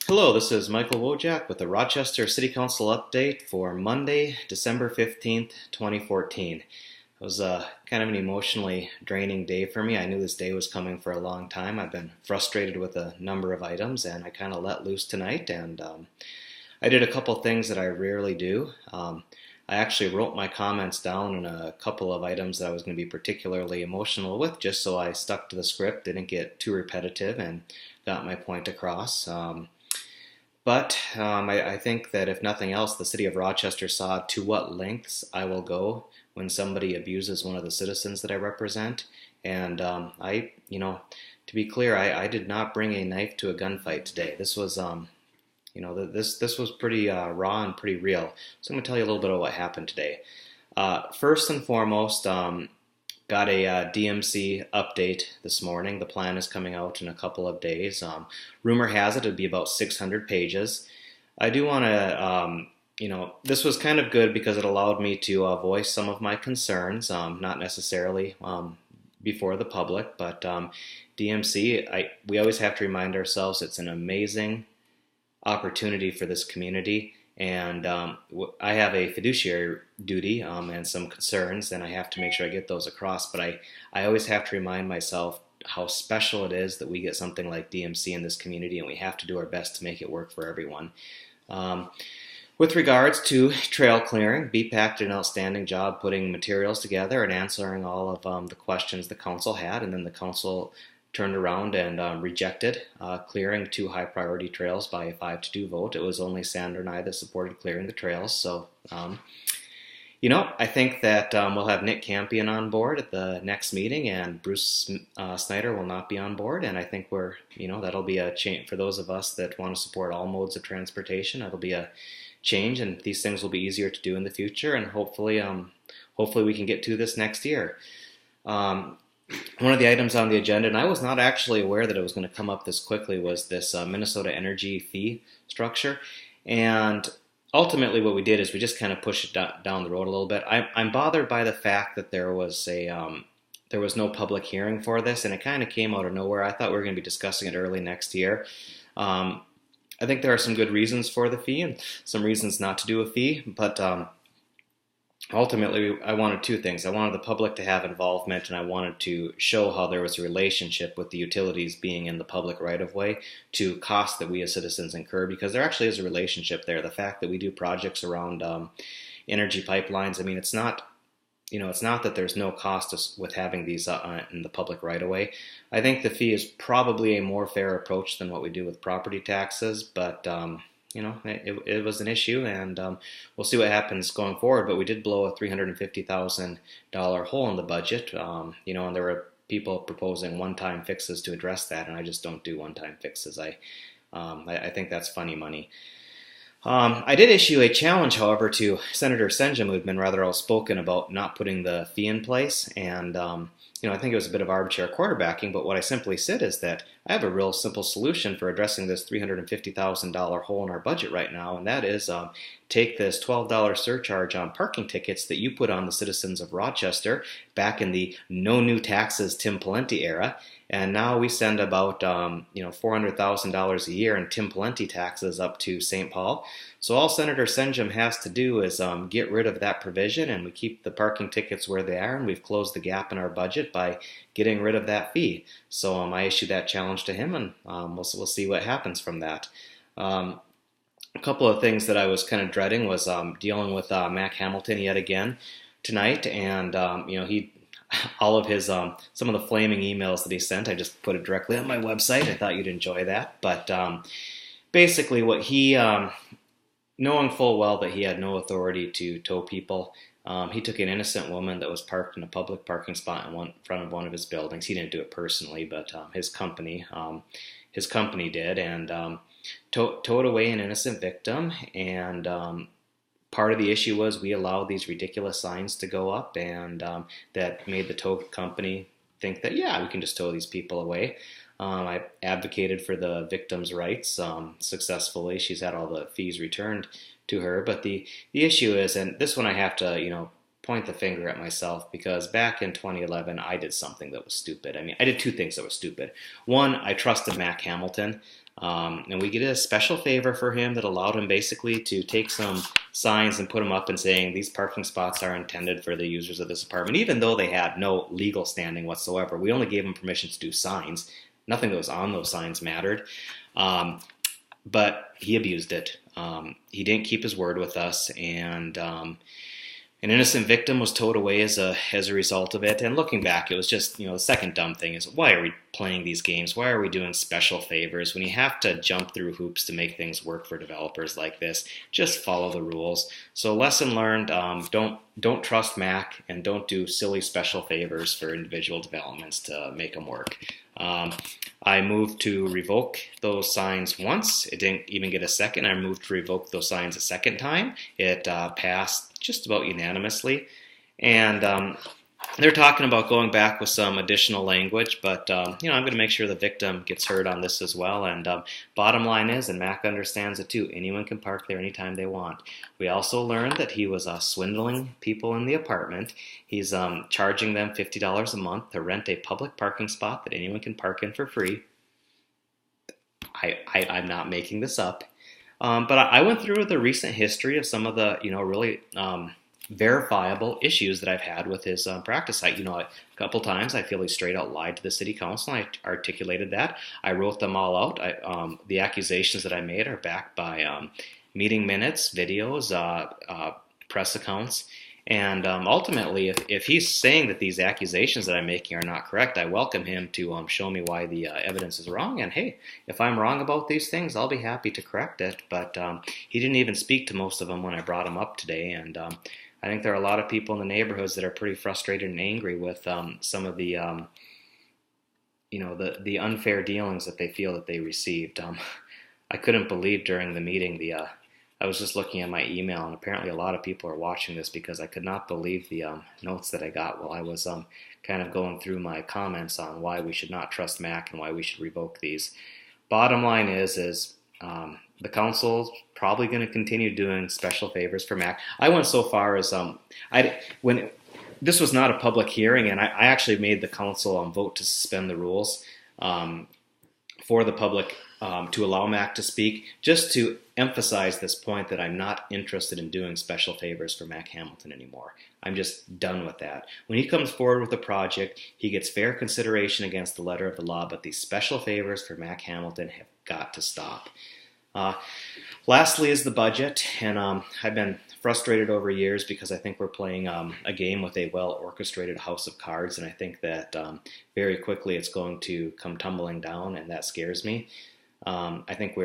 Hello, this is Michael Wojcik with the Rochester City Council update for Monday, December 15th, 2014. It was kind of an emotionally draining day for me. I knew this day was coming for a long time. I've been frustrated with a number of items, and I kind of let loose tonight, and I did a couple things that I rarely do. I actually wrote my comments down on a couple of items that I was going to be particularly emotional with, just so I stuck to the script, didn't get too repetitive, and got my point across. But I think that if nothing else, the city of Rochester saw to what lengths I will go when somebody abuses one of the citizens that I represent. And to be clear, I did not bring a knife to a gunfight today. This was, this was pretty raw and pretty real. So I'm going to tell you a little bit of what happened today. First and foremost, got a DMC update this morning. The plan is coming out in a couple of days. Rumor has it it'd be about 600 pages. I do want to, this was kind of good because it allowed me to voice some of my concerns, not necessarily before the public, but DMC, we always have to remind ourselves it's an amazing opportunity for this community. And I have a fiduciary duty and some concerns, and I have to make sure I get those across. But I always have to remind myself how special it is that we get something like DMC in this community, and we have to do our best to make it work for everyone. With regards to trail clearing, BPAC did an outstanding job putting materials together and answering all of the questions the council had, and then the council turned around and rejected clearing two high-priority trails by a 5-2 vote. It was only Sandra and I that supported clearing the trails. So, I think that we'll have Nick Campion on board at the next meeting, and Bruce Snyder will not be on board. And I think that'll be a change for those of us that want to support all modes of transportation. That'll be a change, and these things will be easier to do in the future. And hopefully we can get to this next year. One of the items on the agenda, and I was not actually aware that it was going to come up this quickly, was this Minnesota energy fee structure. And ultimately what we did is we just kind of pushed it down the road a little bit. I'm bothered by the fact that there was no public hearing for this, and it kind of came out of nowhere. I thought we were going to be discussing it early next year. I think there are some good reasons for the fee and some reasons not to do a fee, but ultimately, I wanted two things. I wanted the public to have involvement, and I wanted to show how there was a relationship with the utilities being in the public right-of-way to costs that we as citizens incur, because there actually is a relationship there. The fact that we do projects around energy pipelines, I mean, it's not that there's no cost with having these in the public right-of-way. I think the fee is probably a more fair approach than what we do with property taxes, but it was an issue, and we'll see what happens going forward. But we did blow a $350,000 hole in the budget, and there were people proposing one-time fixes to address that, and I just don't do one-time fixes. I think that's funny money. I did issue a challenge, however, to Senator Senjum, who had been rather outspoken about not putting the fee in place, and I think it was a bit of arbitrary quarterbacking, but what I simply said is that I have a real simple solution for addressing this $350,000 hole in our budget right now, and that is take this $12 surcharge on parking tickets that you put on the citizens of Rochester back in the no new taxes Tim Pawlenty era, and now we send about $400,000 a year in Tim Pawlenty taxes up to St. Paul. So all Senator Senjum has to do is get rid of that provision, and we keep the parking tickets where they are, and we've closed the gap in our budget by getting rid of that fee. So I issued that challenge to him, and we'll see what happens from that. A couple of things that I was kind of dreading was dealing with Mac Hamilton yet again tonight, and all of his some of the flaming emails that he sent, I just put it directly on my website. I thought you'd enjoy that, but basically what he knowing full well that he had no authority to tow people, he took an innocent woman that was parked in a public parking spot in front of one of his buildings. He didn't do it personally, but his company did, and towed away an innocent victim. And part of the issue was we allowed these ridiculous signs to go up, and that made the tow company think that, yeah, we can just tow these people away. I advocated for the victim's rights successfully. She's had all the fees returned to her. But the issue is, and this one I have to, point the finger at myself, because back in 2011, I did something that was stupid. I mean, I did two things that were stupid. One, I trusted Mac Hamilton. And we did a special favor for him that allowed him basically to take some signs and put them up and saying these parking spots are intended for the users of this apartment, even though they had no legal standing whatsoever. We only gave him permission to do signs. Nothing that was on those signs mattered. But he abused it. He didn't keep his word with us, and an innocent victim was towed away as a result of it. And looking back, it was just, the second dumb thing is, why are we playing these games? Why are we doing special favors when you have to jump through hoops to make things work for developers like this? Just follow the rules. So lesson learned, don't trust Mac, and don't do silly special favors for individual developments to make them work. I moved to revoke those signs once. It didn't even get a second. I moved to revoke those signs a second time. It passed just about unanimously. And they're talking about going back with some additional language, but I'm going to make sure the victim gets heard on this as well. And bottom line is, and Mac understands it too, anyone can park there anytime they want. We also learned that he was swindling people in the apartment. He's charging them $50 a month to rent a public parking spot that anyone can park in for free. I'm not making this up. But I went through the recent history of some of the, really verifiable issues that I've had with his practice site. A couple times I feel he straight out lied to the city council. I articulated that. I wrote them all out. The accusations that I made are backed by meeting minutes, videos, press accounts. And ultimately, if he's saying that these accusations that I'm making are not correct, I welcome him to show me why the evidence is wrong. And hey, if I'm wrong about these things, I'll be happy to correct it. But he didn't even speak to most of them when I brought him up today. And I think there are a lot of people in the neighborhoods that are pretty frustrated and angry with some of the, the unfair dealings that they feel that they received. I couldn't believe during the meeting I was just looking at my email, and apparently a lot of people are watching this because I could not believe the notes that I got while I was kind of going through my comments on why we should not trust Mac and why we should revoke these. Bottom line is the council's probably going to continue doing special favors for Mac. I went so far as when this was not a public hearing, and I actually made the council vote to suspend the rules for the public to allow Mac to speak, just to emphasize this point that I'm not interested in doing special favors for Mac Hamilton anymore. I'm just done with that. When he comes forward with a project, he gets fair consideration against the letter of the law, but these special favors for Mac Hamilton have got to stop. Lastly is the budget, and I've been frustrated over years because I think we're playing a game with a well-orchestrated house of cards, and I think that very quickly it's going to come tumbling down, and that scares me. I think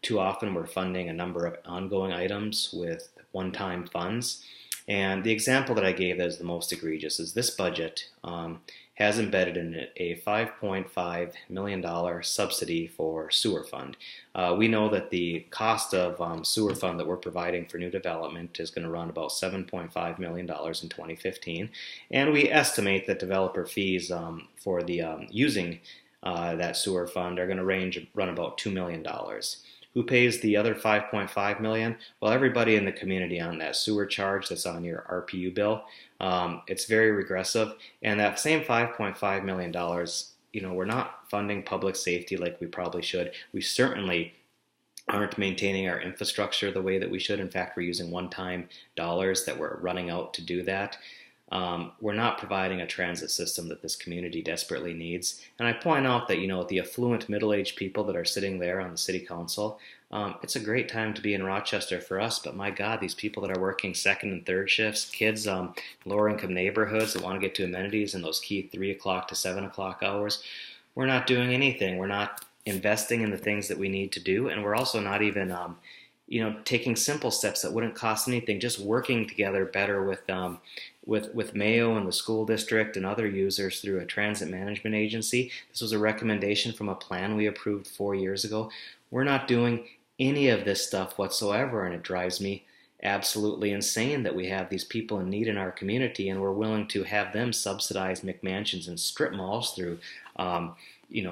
too often we're funding a number of ongoing items with one-time funds, and the example that I gave that is the most egregious is this budget has embedded in it a $5.5 million subsidy for sewer fund. We know that the cost of sewer fund that we're providing for new development is going to run about $7.5 million in 2015, and we estimate that developer fees for the using that sewer fund are going to run about $2 million. Who pays the other $5.5 million? Well, everybody in the community on that sewer charge that's on your RPU bill. It's very regressive, and that same $5.5 million, we're not funding public safety like we probably should. We certainly aren't maintaining our infrastructure the way that we should. In fact, we're using one-time dollars that we're running out to do that. We're not providing a transit system that this community desperately needs. And I point out that, the affluent middle-aged people that are sitting there on the city council, it's a great time to be in Rochester for us, but my God, these people that are working second and third shifts, kids, lower-income neighborhoods that want to get to amenities in those key 3 o'clock to 7 o'clock hours, we're not doing anything. We're not investing in the things that we need to do, and we're also not even taking simple steps that wouldn't cost anything, just working together better with Mayo and the school district and other users through a transit management agency. This was a recommendation from a plan we approved 4 years ago. We're not doing any of this stuff whatsoever, and it drives me absolutely insane that we have these people in need in our community, and we're willing to have them subsidize McMansions and strip malls through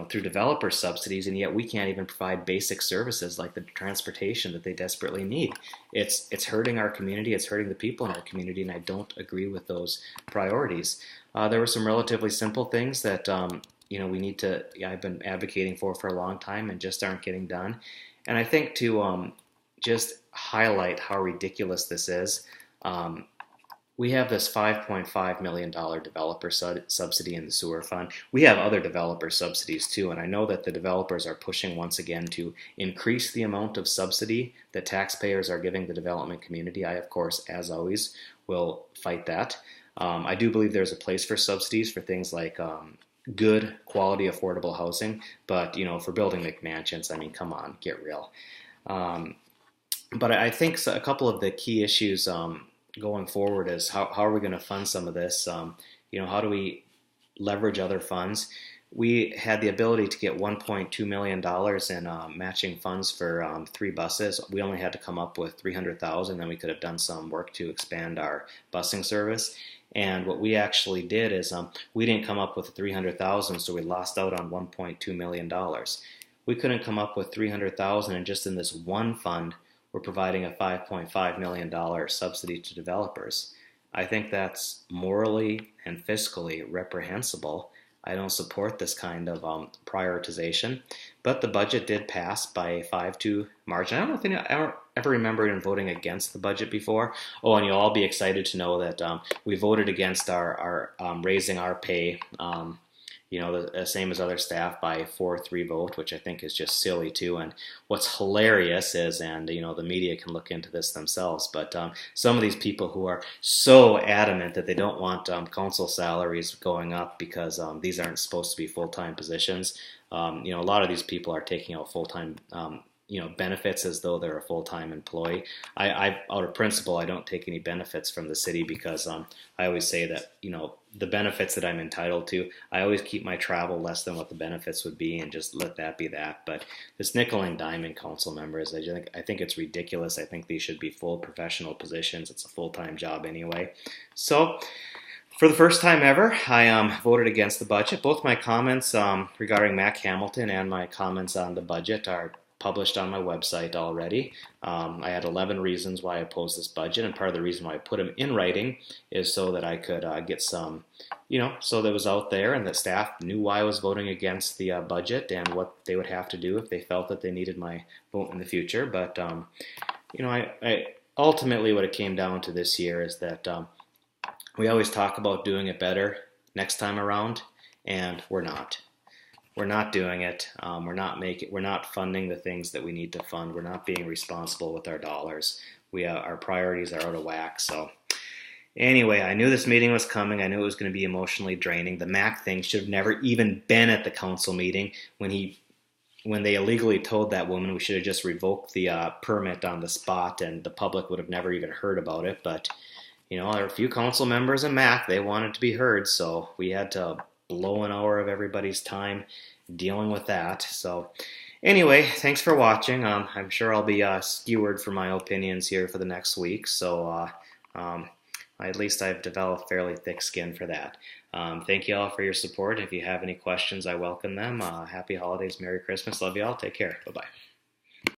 through developer subsidies, and yet we can't even provide basic services like the transportation that they desperately need. It's hurting our community, it's hurting the people in our community, and I don't agree with those priorities. There were some relatively simple things that we need to, I've been advocating for a long time and just aren't getting done. And I think to just highlight how ridiculous this is, we have this $5.5 million developer subsidy in the sewer fund. We have other developer subsidies too, and I know that the developers are pushing once again to increase the amount of subsidy that taxpayers are giving the development community. I, of course, as always, will fight that. I do believe there's a place for subsidies for things like good quality affordable housing, but for building McMansions, I mean, come on, get real. But I think a couple of the key issues going forward is how are we going to fund some of this? How do we leverage other funds? We had the ability to get $1.2 million in matching funds for 3 buses. We only had to come up with $300,000, then we could have done some work to expand our busing service. And what we actually did is we didn't come up with $300,000, so we lost out on $1.2 million. We couldn't come up with $300,000, and just in this one fund, we're providing a $5.5 million subsidy to developers. I think that's morally and fiscally reprehensible. I don't support this kind of prioritization, but the budget did pass by a 5-2 margin. I don't ever remember even voting against the budget before. Oh, and you'll all be excited to know that we voted against our raising our pay, the same as other staff, by a 4-3 vote, which I think is just silly too. And what's hilarious is, and the media can look into this themselves, but some of these people who are so adamant that they don't want council salaries going up because these aren't supposed to be full-time positions, a lot of these people are taking out full-time benefits as though they're a full-time employee. I out of principle, I don't take any benefits from the city because I always say that, the benefits that I'm entitled to, I always keep my travel less than what the benefits would be and just let that be that. But this nickel and diamond council members, I think it's ridiculous. I think these should be full professional positions. It's a full-time job anyway. So for the first time ever, I voted against the budget. Both my comments regarding Mac Hamilton and my comments on the budget are published on my website already. I had 11 reasons why I oppose this budget, and part of the reason why I put them in writing is so that I could get some, so that it was out there and that staff knew why I was voting against the budget and what they would have to do if they felt that they needed my vote in the future. But, I ultimately what it came down to this year is that we always talk about doing it better next time around, and we're not. We're not doing it. We're not funding the things that we need to fund. We're not being responsible with our dollars. Our priorities are out of whack. So anyway, I knew this meeting was coming. I knew it was going to be emotionally draining. The Mac thing should have never even been at the council meeting. When they illegally told that woman we should have just revoked the permit on the spot, and the public would have never even heard about it. But there are a few council members in Mac. They wanted to be heard, so we had to blow an hour of everybody's time dealing with that. So anyway, thanks for watching. I'm sure I'll be skewered for my opinions here for the next week, so at least I've developed fairly thick skin for that. Thank you all for your support. If you have any questions, I welcome them. Happy holidays, Merry Christmas, love you all, take care, bye-bye.